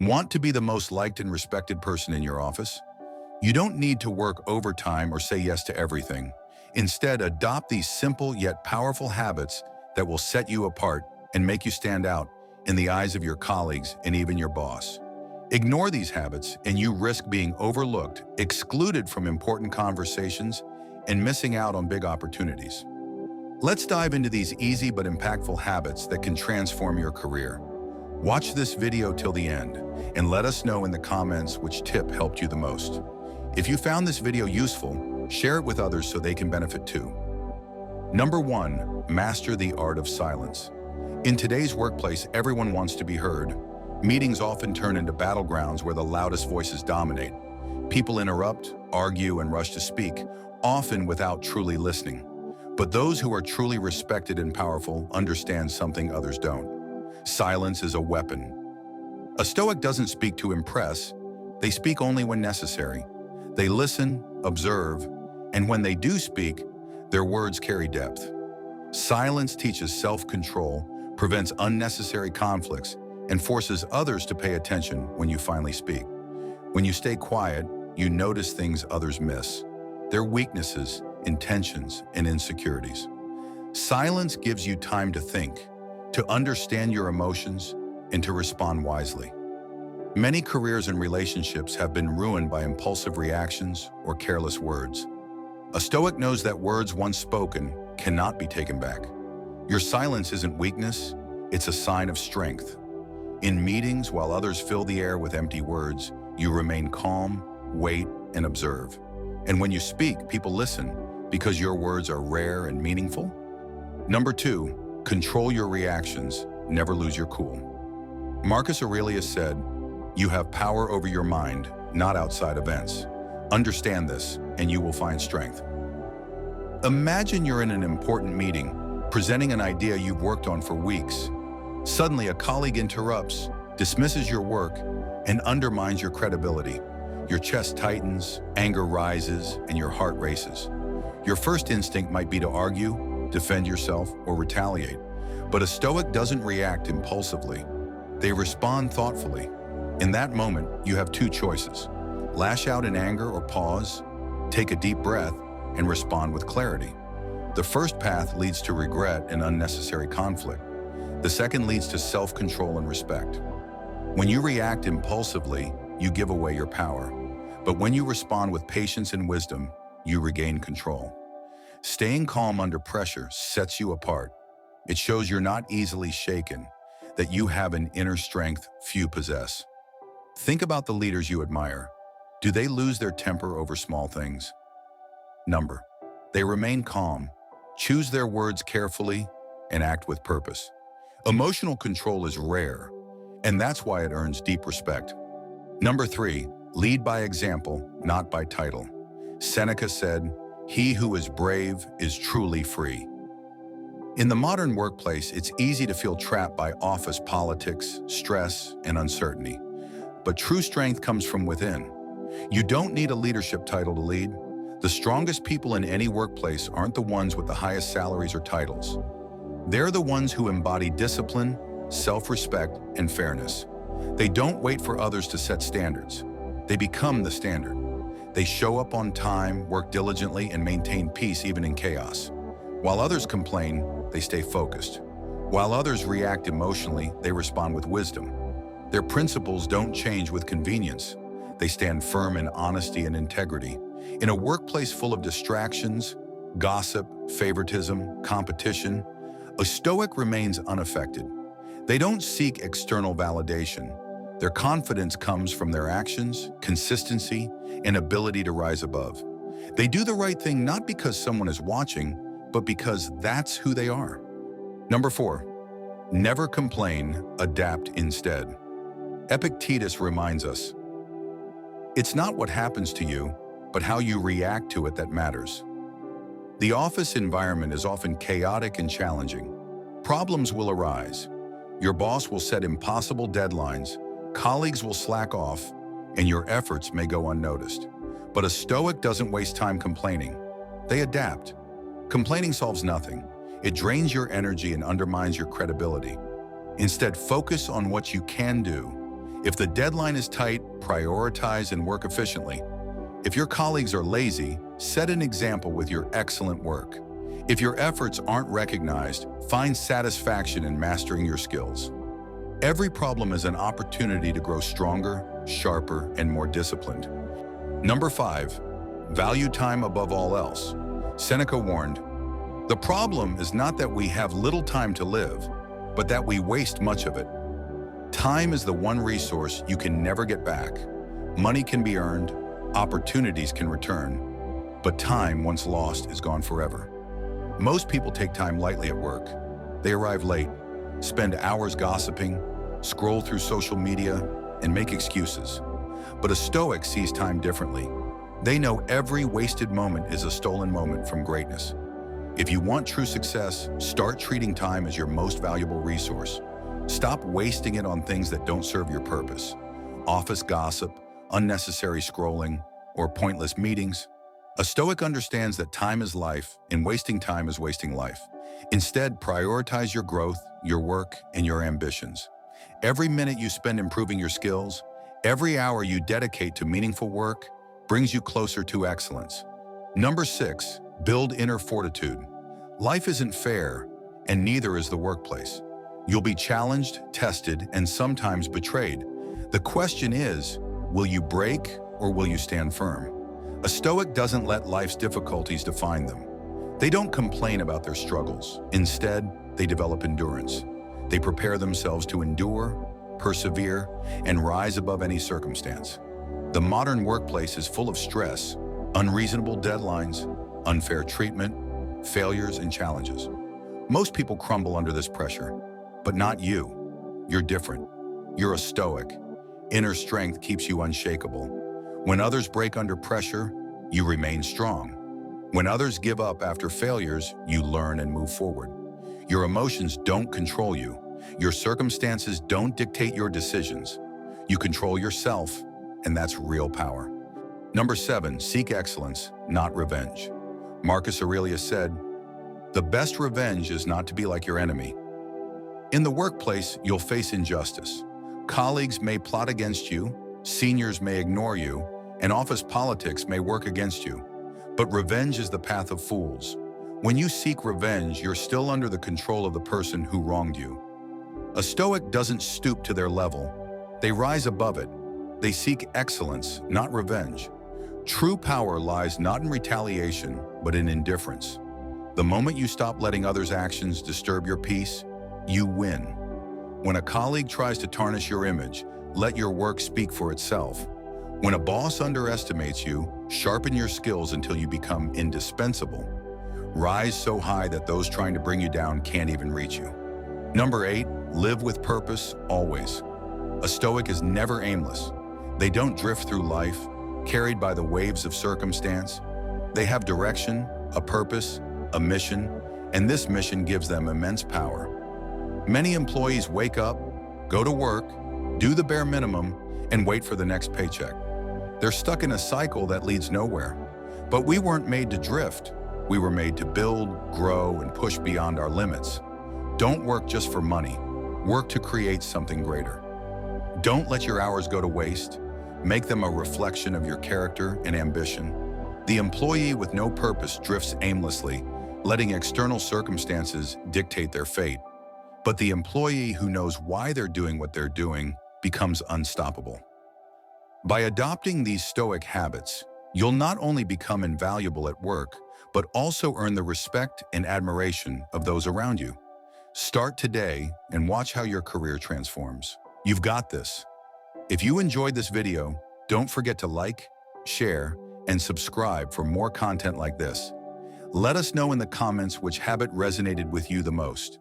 Want to be the most liked and respected person in your office? You don't need to work overtime or say yes to everything. Instead, adopt these simple yet powerful habits that will set you apart and make you stand out in the eyes of your colleagues and even your boss. Ignore these habits and you risk being overlooked, excluded from important conversations, and missing out on big opportunities. Let's dive into these easy but impactful habits that can transform your career. Watch this video till the end and let us know in the comments which tip helped you the most. If you found this video useful, share it with others so they can benefit too. Number 1, master the art of silence. In today's workplace, everyone wants to be heard. Meetings often turn into battlegrounds where the loudest voices dominate. People interrupt, argue, and rush to speak, often without truly listening. But those who are truly respected and powerful understand something others don't. Silence is a weapon. A Stoic doesn't speak to impress, they speak only when necessary. They listen, observe, and when they do speak, their words carry depth. Silence teaches self-control, prevents unnecessary conflicts, and forces others to pay attention when you finally speak. When you stay quiet, you notice things others miss, their weaknesses, intentions, and insecurities. Silence gives you time to think, to understand your emotions, and to respond wisely. Many careers and relationships have been ruined by impulsive reactions or careless words. A Stoic knows that words once spoken cannot be taken back. Your silence isn't weakness, it's a sign of strength. In meetings, while others fill the air with empty words, you remain calm, wait, and observe. And when you speak, people listen because your words are rare and meaningful. Number 2, control your reactions, never lose your cool. Marcus Aurelius said, "You have power over your mind, not outside events. Understand this, and you will find strength." Imagine you're in an important meeting, presenting an idea you've worked on for weeks. Suddenly, a colleague interrupts, dismisses your work, and undermines your credibility. Your chest tightens, anger rises, and your heart races. Your first instinct might be to argue, defend yourself, or retaliate. But a Stoic doesn't react impulsively. They respond thoughtfully. In that moment, you have two choices: lash out in anger or pause, take a deep breath, and respond with clarity. The first path leads to regret and unnecessary conflict. The second leads to self-control and respect. When you react impulsively, you give away your power. But when you respond with patience and wisdom, you regain control. Staying calm under pressure sets you apart. It shows you're not easily shaken, that you have an inner strength few possess. Think about the leaders you admire. Do they lose their temper over small things? They remain calm, choose their words carefully, and act with purpose. Emotional control is rare, and that's why it earns deep respect. Number 3, lead by example, not by title. Seneca said, "He who is brave is truly free." In the modern workplace, it's easy to feel trapped by office politics, stress, and uncertainty. But true strength comes from within. You don't need a leadership title to lead. The strongest people in any workplace aren't the ones with the highest salaries or titles. They're the ones who embody discipline, self-respect, and fairness. They don't wait for others to set standards. They become the standard. They show up on time, work diligently, and maintain peace even in chaos. While others complain, they stay focused. While others react emotionally, they respond with wisdom. Their principles don't change with convenience. They stand firm in honesty and integrity. In a workplace full of distractions, gossip, favoritism, competition, a Stoic remains unaffected. They don't seek external validation. Their confidence comes from their actions, consistency, and ability to rise above. They do the right thing not because someone is watching, but because that's who they are. Number 4, never complain, adapt instead. Epictetus reminds us, "It's not what happens to you, but how you react to it that matters." The office environment is often chaotic and challenging. Problems will arise. Your boss will set impossible deadlines, colleagues will slack off, and your efforts may go unnoticed. But a Stoic doesn't waste time complaining. They adapt. Complaining solves nothing. It drains your energy and undermines your credibility. Instead, focus on what you can do. If the deadline is tight, prioritize and work efficiently. If your colleagues are lazy, set an example with your excellent work. If your efforts aren't recognized, find satisfaction in mastering your skills. Every problem is an opportunity to grow stronger, sharper, and more disciplined. Number 5, value time above all else. Seneca warned, "The problem is not that we have little time to live, but that we waste much of it." Time is the one resource you can never get back. Money can be earned, opportunities can return, but time once lost is gone forever. Most people take time lightly at work. They arrive late, spend hours gossiping, scroll through social media, and make excuses. But a Stoic sees time differently. They know every wasted moment is a stolen moment from greatness. If you want true success, start treating time as your most valuable resource. Stop wasting it on things that don't serve your purpose. Office gossip, unnecessary scrolling, or pointless meetings. A Stoic understands that time is life, and wasting time is wasting life. Instead, prioritize your growth, your work, and your ambitions. Every minute you spend improving your skills, every hour you dedicate to meaningful work, brings you closer to excellence. Number 6, build inner fortitude. Life isn't fair, and neither is the workplace. You'll be challenged, tested, and sometimes betrayed. The question is, will you break or will you stand firm? A Stoic doesn't let life's difficulties define them. They don't complain about their struggles. Instead, they develop endurance. They prepare themselves to endure, persevere, and rise above any circumstance. The modern workplace is full of stress, unreasonable deadlines, unfair treatment, failures, and challenges. Most people crumble under this pressure, but not you. You're different. You're a Stoic. Inner strength keeps you unshakable. When others break under pressure, you remain strong. When others give up after failures, you learn and move forward. Your emotions don't control you. Your circumstances don't dictate your decisions. You control yourself, and that's real power. Number 7, seek excellence, not revenge. Marcus Aurelius said, "The best revenge is not to be like your enemy." In the workplace, you'll face injustice. Colleagues may plot against you, seniors may ignore you, and office politics may work against you. But revenge is the path of fools. When you seek revenge, you're still under the control of the person who wronged you. A Stoic doesn't stoop to their level. They rise above it. They seek excellence, not revenge. True power lies not in retaliation, but in indifference. The moment you stop letting others' actions disturb your peace, you win. When a colleague tries to tarnish your image, let your work speak for itself. When a boss underestimates you, sharpen your skills until you become indispensable. Rise so high that those trying to bring you down can't even reach you. Number 8, live with purpose always. A Stoic is never aimless. They don't drift through life, carried by the waves of circumstance. They have direction, a purpose, a mission, and this mission gives them immense power. Many employees wake up, go to work, do the bare minimum, and wait for the next paycheck. They're stuck in a cycle that leads nowhere. But we weren't made to drift. We were made to build, grow, and push beyond our limits. Don't work just for money. Work to create something greater. Don't let your hours go to waste. Make them a reflection of your character and ambition. The employee with no purpose drifts aimlessly, letting external circumstances dictate their fate. But the employee who knows why they're doing what they're doing becomes unstoppable. By adopting these Stoic habits, you'll not only become invaluable at work, but also earn the respect and admiration of those around you. Start today and watch how your career transforms. You've got this. If you enjoyed this video, don't forget to like, share, and subscribe for more content like this. Let us know in the comments which habit resonated with you the most.